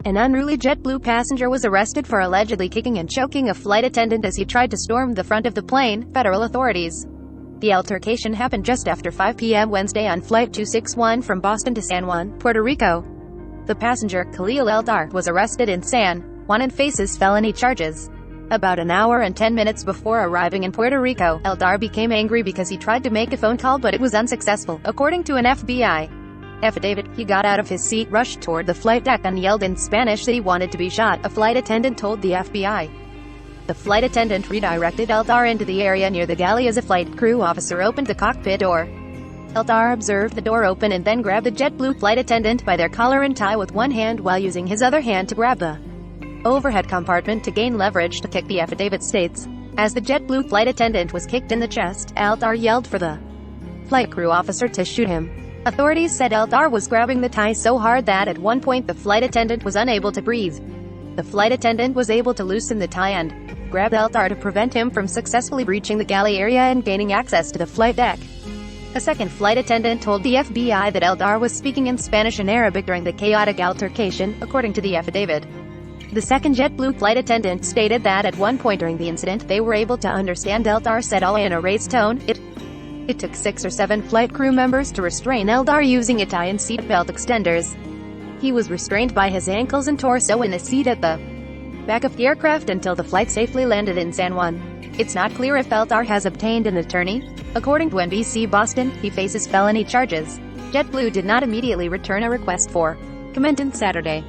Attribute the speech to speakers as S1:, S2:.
S1: An unruly JetBlue passenger was arrested for allegedly kicking and choking a flight attendant as he tried to storm the front of the plane, federal authorities. The altercation happened just after 5 p.m. Wednesday on Flight 261 from Boston to San Juan, Puerto Rico. The passenger, Khalil Eldar, was arrested in San Juan and faces felony charges. About an hour and 10 minutes before arriving in Puerto Rico, Eldar became angry because he tried to make a phone call but it was unsuccessful, according to an FBI affidavit. He got out of his seat, rushed toward the flight deck and yelled in Spanish that he wanted to be shot, a flight attendant told the FBI. The flight attendant redirected Eldar into the area near the galley as a flight crew officer opened the cockpit door. Eldar observed the door open and then grabbed the JetBlue flight attendant by their collar and tie with one hand while using his other hand to grab the overhead compartment to gain leverage to kick, the affidavit states. As the JetBlue flight attendant was kicked in the chest, Eldar yelled for the flight crew officer to shoot him. Authorities said Eldar was grabbing the tie so hard that at one point the flight attendant was unable to breathe. The flight attendant was able to loosen the tie and grab Eldar to prevent him from successfully breaching the galley area and gaining access to the flight deck. A second flight attendant told the FBI that Eldar was speaking in Spanish and Arabic during the chaotic altercation, according to the affidavit. The second JetBlue flight attendant stated that at one point during the incident they were able to understand Eldar said all in a raised tone. It took 6 or 7 flight crew members to restrain Eldar using a tie and seatbelt extenders. He was restrained by his ankles and torso in a seat at the back of the aircraft until the flight safely landed in San Juan. It's not clear if Eldar has obtained an attorney. According to NBC Boston, he faces felony charges. JetBlue did not immediately return a request for comment Saturday.